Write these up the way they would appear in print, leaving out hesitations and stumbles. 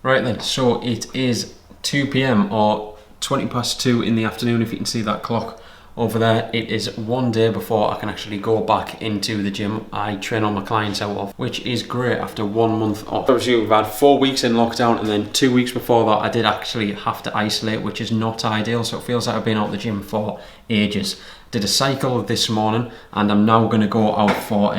Right then, so it is 2 p.m. or 20 past 2 in the afternoon, if you can see that clock over there. It is one day before I can actually go back into the gym I train all my clients out of, which is great after 1 month off. Obviously we've had 4 weeks in lockdown, and then 2 weeks before that I did actually have to isolate, which is not ideal, so it feels like I've been out of the gym for ages. Did a cycle this morning and I'm now going to go out for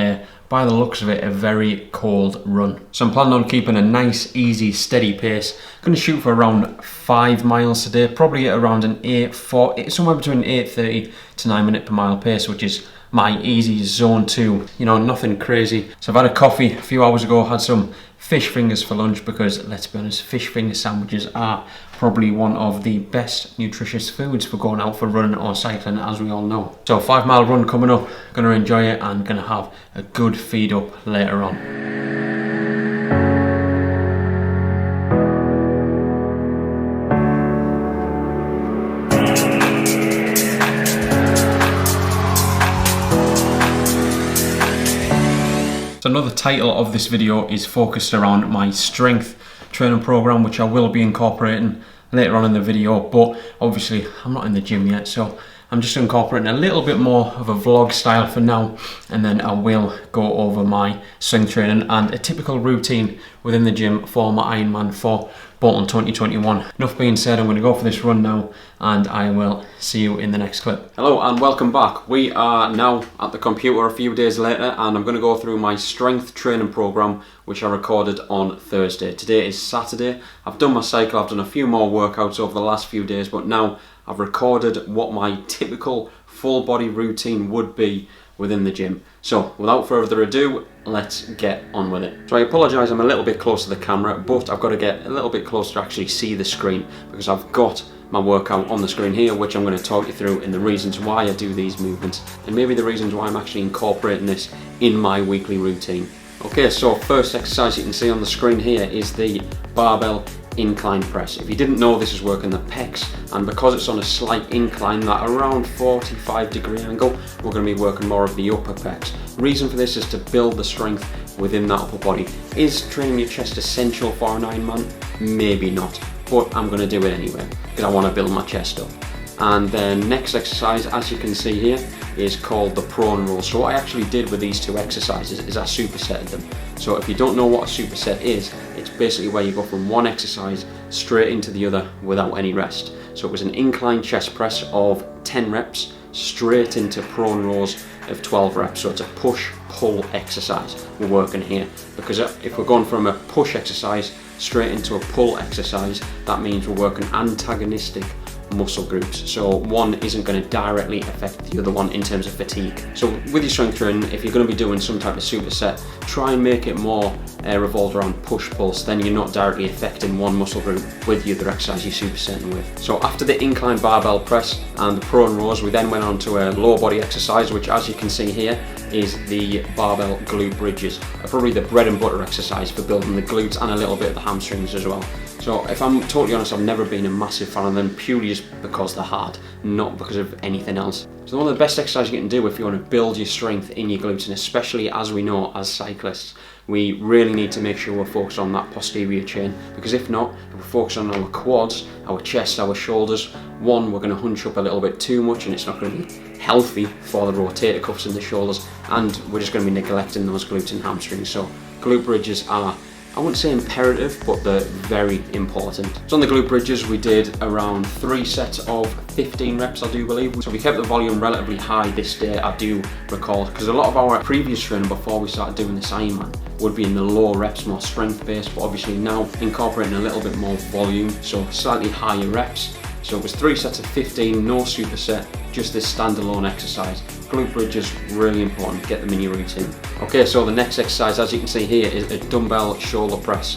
by the looks of it, a very cold run. So I'm planning on keeping a nice, easy, steady pace. I'm going to shoot for around 5 miles a day, probably at around an 8:40, somewhere between 8:30 to 9 minute per mile pace, which is my easy zone 2, you know, nothing crazy. So I've had a coffee a few hours ago, had some fish fingers for lunch, because let's be honest, fish finger sandwiches are probably one of the best nutritious foods for going out for running or cycling, as we all know. So 5 mile run coming up, gonna enjoy it and gonna have a good feed up later on. So another title of this video is focused around my strength training program, which I will be incorporating later on in the video, but obviously I'm not in the gym yet, so I'm just incorporating a little bit more of a vlog style for now, and then I will go over my strength training and a typical routine within the gym for my Ironman for Bolton 2021. Enough being said, I'm going to go for this run now and I will see you in the next clip. Hello and welcome back. We are now at the computer a few days later, and I'm going to go through my strength training program, which I recorded on Thursday. Today is Saturday. I've done my cycle, I've done a few more workouts over the last few days, but now I've recorded what my typical full body routine would be within the gym. So without further ado, let's get on with it. So I apologise, I'm a little bit close to the camera, but I've got to get a little bit closer to actually see the screen, because I've got my workout on the screen here, which I'm going to talk you through, and the reasons why I do these movements, and maybe the reasons why I'm actually incorporating this in my weekly routine. Okay, so first exercise you can see on the screen here is the barbell incline press. If you didn't know, this is working the pecs, and because it's on a slight incline, that around 45-degree angle, we're going to be working more of the upper pecs. Reason for this is to build the strength within that upper body. Is training your chest essential for an Ironman? Maybe not, but I'm going to do it anyway because I want to build my chest up. And then next exercise, as you can see here, is called the prone roll. So what I actually did with these two exercises is I supersetted them. So if you don't know what a superset is, it's basically where you go from one exercise straight into the other without any rest. So it was an incline chest press of 10 reps straight into prone rows of 12 reps. So it's a push-pull exercise we're working here, because if we're going from a push exercise straight into a pull exercise, that means we're working antagonistic muscle groups, so one isn't going to directly affect the other one in terms of fatigue. So with your strength training, if you're going to be doing some type of superset, try and make it more revolved around push-pull, so then you're not directly affecting one muscle group with the other exercise you're supersetting with. So after the incline barbell press and the prone rows, we then went on to a lower body exercise, which as you can see here is the barbell glute bridges. Probably the bread and butter exercise for building the glutes and a little bit of the hamstrings as well. So if I'm totally honest, I've never been a massive fan of them, purely just because they're hard, not because of anything else. So one of the best exercises you can do if you want to build your strength in your glutes, and especially as we know as cyclists, we really need to make sure we're focused on that posterior chain, because if not, if we're focused on our quads, our chest, our shoulders, one, we're going to hunch up a little bit too much and it's not going to be healthy for the rotator cuffs and the shoulders, and we're just going to be neglecting those glutes and hamstrings. So glute bridges are, I wouldn't say imperative, but they're very important. So on the glute bridges, we did around 3 sets of 15 reps, I do believe. So we kept the volume relatively high this day, I do recall, because a lot of our previous training before we started doing this Ironman would be in the low reps, more strength based, but obviously now incorporating a little bit more volume, so slightly higher reps. So it was 3 sets of 15, no superset, just this standalone exercise. Glute bridges, really important, get them in your routine. Okay, so the next exercise, as you can see here, is a dumbbell shoulder press.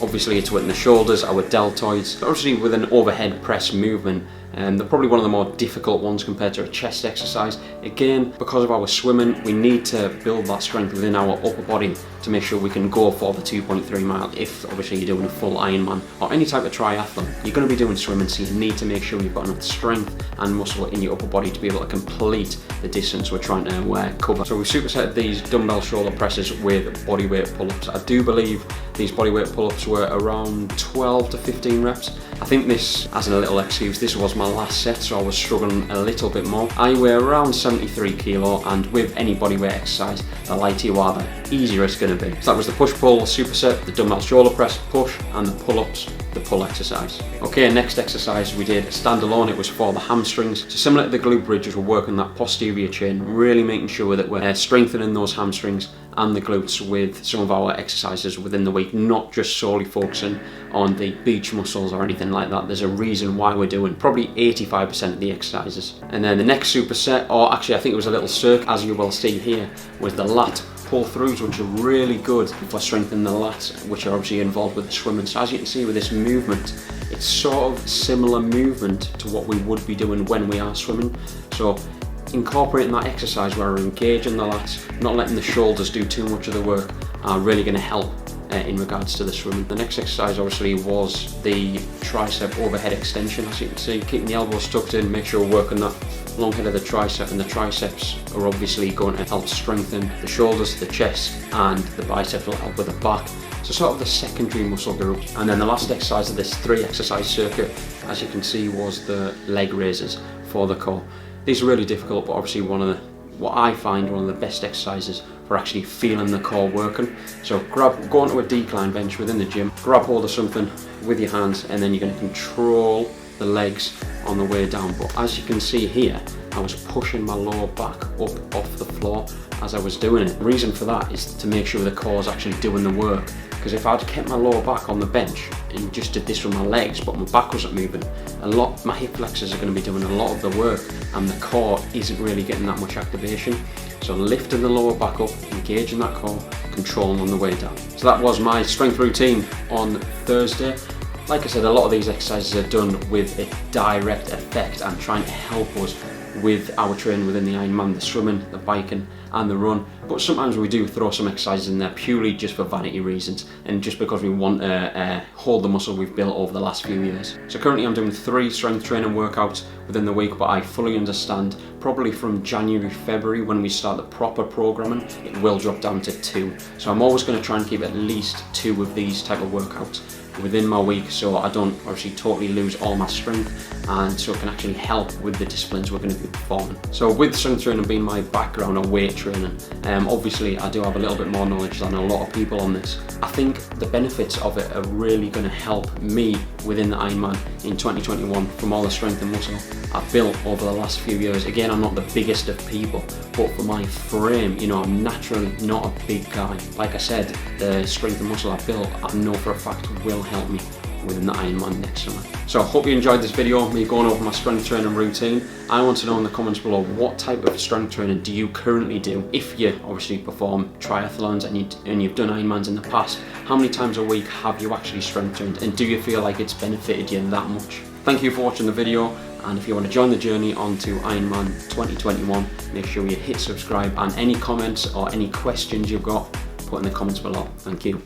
Obviously it's within the shoulders, our deltoids, obviously with an overhead press movement, and they're probably one of the more difficult ones compared to a chest exercise. Again, because of our swimming, we need to build that strength within our upper body to make sure we can go for the 2.3 mile. If obviously you're doing a full Ironman or any type of triathlon, you're going to be doing swimming, so you need to make sure you've got enough strength and muscle in your upper body to be able to complete the distance we're trying to cover. So we supersetted these dumbbell shoulder presses with bodyweight pull-ups. I do believe these bodyweight pull-ups were around 12 to 15 reps. I think this, as a little excuse, this was my last set, so I was struggling a little bit more. I weigh around 73 kilo, and with any bodyweight exercise, the lighter you are, the easier it's going to be. So that was the push-pull superset, the dumbbell shoulder press push, and the pull-ups, the pull exercise. Okay, next exercise we did standalone. It was for the hamstrings. So similar to the glute bridges, we're working that posterior chain, really making sure that we're strengthening those hamstrings and the glutes with some of our exercises within the week, not just solely focusing on the beach muscles or anything like that. There's a reason why we're doing probably 85% of the exercises. And then the next superset, or actually I think it was a little circ, as you will see here, was the lat pull-throughs, which are really good for strengthening the lats, which are obviously involved with the swimming. So as you can see with this movement, it's sort of similar movement to what we would be doing when we are swimming. So incorporating that exercise where we're engaging the lats, not letting the shoulders do too much of the work, are really going to help in regards to the swimming. The next exercise obviously was the tricep overhead extension. As you can see, keeping the elbows tucked in, make sure we're working that long head of the tricep, and the triceps are obviously going to help strengthen the shoulders, the chest, and the biceps will help with the back. So sort of the secondary muscle group. And then the last exercise of this 3 exercise circuit, as you can see, was the leg raises for the core. These are really difficult, but obviously what I find one of the best exercises for actually feeling the core working. So go onto a decline bench within the gym, grab hold of something with your hands, and then you're going to control the legs on the way down. But as you can see here, I was pushing my lower back up off the floor as I was doing it. The reason for that is to make sure the core is actually doing the work. Because if I'd kept my lower back on the bench and just did this with my legs, but my back wasn't moving, my hip flexors are going to be doing a lot of the work, and the core isn't really getting that much activation. So lifting the lower back up, engaging that core, controlling on the way down. So that was my strength routine on Thursday. Like I said, a lot of these exercises are done with a direct effect and trying to help us with our training within the Ironman, the swimming, the biking and the run. But sometimes we do throw some exercises in there purely just for vanity reasons and just because we want to hold the muscle we've built over the last few years. So currently I'm doing 3 strength training workouts within the week, but I fully understand probably from January, February when we start the proper programming, it will drop down to 2. So I'm always going to try and keep at least 2 of these type of workouts within my week, so I don't obviously totally lose all my strength, and so it can actually help with the disciplines we're going to be performing. So with strength training being my background on weight training, obviously I do have a little bit more knowledge than a lot of people on this. I think the benefits of it are really going to help me within the Ironman in 2021 from all the strength and muscle I've built over the last few years. Again, I'm not the biggest of people, but for my frame, you know, I'm naturally not a big guy. Like I said, the strength and muscle I've built, I know for a fact will help me within the Ironman next summer. So I hope you enjoyed this video, me going over my strength training routine. I want to know in the comments below, what type of strength training do you currently do? If you obviously perform triathlons and you've done Ironmans in the past, how many times a week have you actually strength trained, and do you feel like it's benefited you that much? Thank you for watching the video, and if you want to join the journey onto Ironman 2021, make sure you hit subscribe, and any comments or any questions you've got, put in the comments below. Thank you.